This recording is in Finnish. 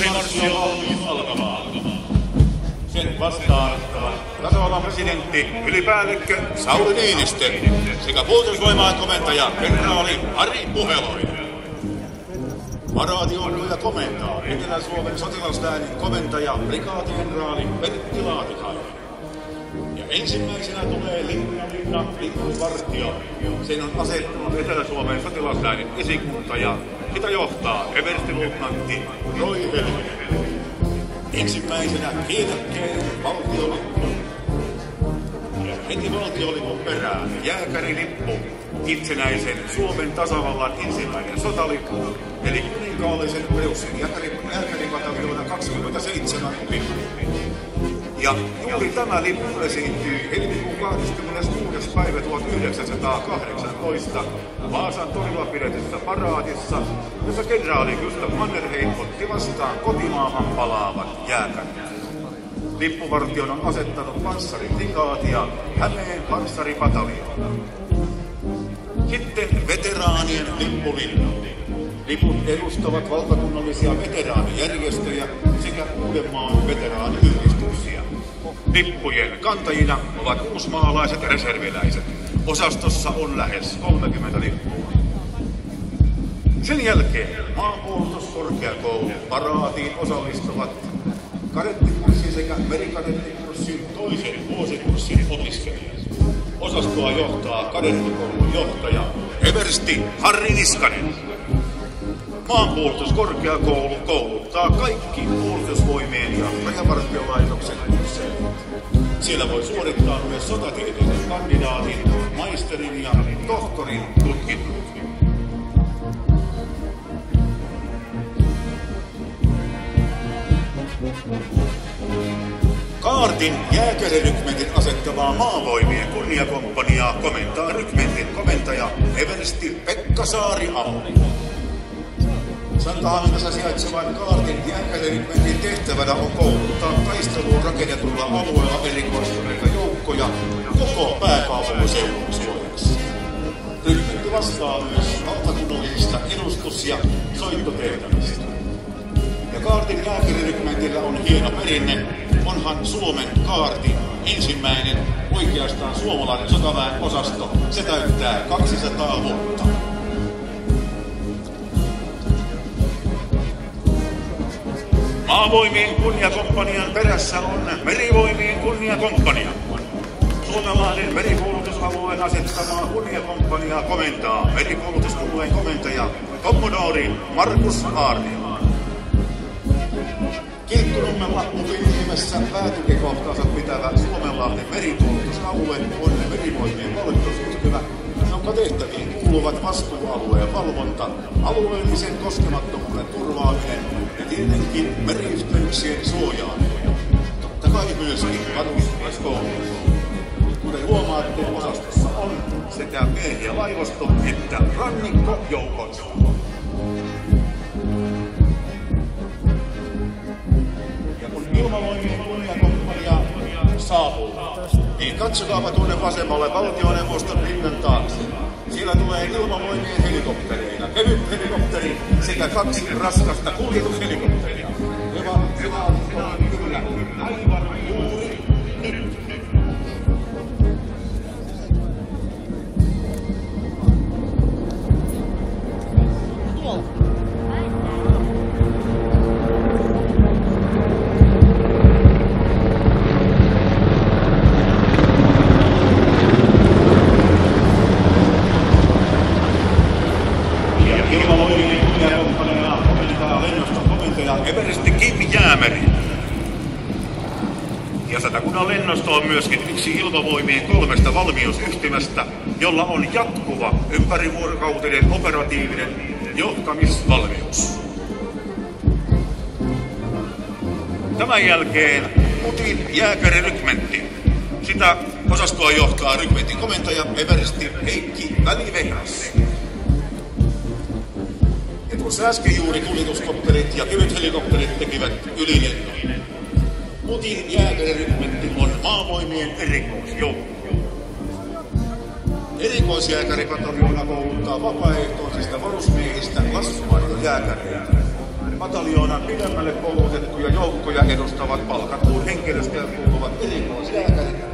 Ylimarssi on valmis alkamaan. Sen vastaanottavat tasavallan presidentti ylipäällikkö Sauli Niinistö sekä puolustusvoimain komentaja kenraali Ari Puheloinen. Paraatijoukkoja komentaa Etelä-Suomen sotilasläänin komentaja prikaatikenraali Pertti Laatikainen. Ja ensimmäisenä tulee Linnan lippuvartio. Sen on asettunut Etelä-Suomen sotilasläänin esikunta ja sitä johtaa everstiluutnantti Roy Helminen. Ensimmäisenä kiitäkkeinen valtiolippu. Ja heti valtiolipun perään jääkärilippu, itsenäisen Suomen tasavallan ensimmäinen sotalippu, eli kuninkaallisen Preussin jääkäripataljoona 27 lippu. Ja juuri tämä lippu esiintyi helmikuun 26. päivä 1918 Vaasan torilla pidetyssä paraatissa, jossa kenraali Gustav Mannerheim otti vastaan kotimaahan palaavat jääkärit. Lippuvartion on asettanut panssariprikaatia Hämeen panssaripataljoona. Sitten veteraanien lippulinnat. Liput edustavat valtakunnallisia veteraanijärjestöjä sekä Uudenmaan veteraaniyhdistyksiä. Lippujen kantajina ovat uusmaalaiset reserviläiset. Osastossa on lähes 30 lippua. Sen jälkeen maanpuolustuskorkeakoulun paraatiin osallistuvat kadettikurssin sekä merikadettikurssin toisen vuosikurssin opiskelijat. Osastoa johtaa kadettikoulun johtaja eversti Harri Niskanen. Maanpuolustuskorkeakoulu kouluttaa kaikki puolustusvoimien ja rajavartiolaitoksen kursseja. Siellä voi suorittaa myös sotatieteiden kandidaatin, maisterin ja tohtorin tutkinnot. Kaartin jääkärirykmentin asettavaa maavoimien kunniakomppaniaa komentaa rykmentin komentaja eversti Pekka Saari-Aho. Santahaminnassa sijaitsevan Kaartin jääkärirykmentin tehtävänä on kouluttaa taisteluun rakennetulla alueella erikoistuneita joukkoja koko pääkaupunkiseudun suojaksi. Rykmentti vastaa myös valtakunnallisista edustus- ja soittotehtävistä. Ja Kaartin jääkärirykmentillä on hieno perinne. Onhan Suomen Kaartin ensimmäinen oikeastaan suomalainen sotaväen osasto. Se täyttää 200 vuotta. Maavoimien kunniakomppanian perässä on merivoimien kunniakomppania. Suomenlahden merikoulutusalueen asettamaa kunniakomppaniaa komentaa merikoulutusalueen komentaja kommodori Markus Aarnio. Kilttunummella Upinniemessä päätukikohtaansa pitävä Suomenlahden merikoulutusalue on merivoimien valmiusyhtymä, jonka tehtäviin kuuluvat vastuualueen valvonta, alueellisen koskemattomuuden turvaaminen ja tietenkin meriyhteyksien suojaaminen. Totta kai myöskin varusmieskoulutus. Kuten huomaatte, osastossa on sekä miehiä laivasto että rannikkojoukot. Ja kun ilmavoimien kunniakomppania saapuu, niin katsokaapa tuonne vasemmalle valtioneuvoston rinnan taakse. Siellä tulee ilmavoimien helikoptereina, kevyt helikopteri sekä 2 raskasta kuljetushelikopteria. Hyvä on kyllä aivan juuri nyt. Eversti Kim Jäämeri. Ja Satakunnan lennosto on myöskin yksi ilmavoimien 3 valmiusyhtymästä, jolla on jatkuva ympärivuorokautinen operatiivinen johtamisvalmius. Tämän jälkeen Utin jääkärirykmentti. Sitä osastoa johtaa rykmentin komentaja eversti Heikki Välivehras. Ja tuossa äsken juuri kuljetuskopterit ja kevythelikopterit tekivät ylilennon. Utin jääkärirykmentti on maavoimien erikoisjoukko. Erikoisjääkäripataljoona kouluttaa vapaaehtoisista varusmiehistä laskuvarjojääkäreitä. Pataljoonan pidemmälle koulutettuja joukkoja edustavat palkattuun henkilöstöön kuuluvat erikoisjääkärit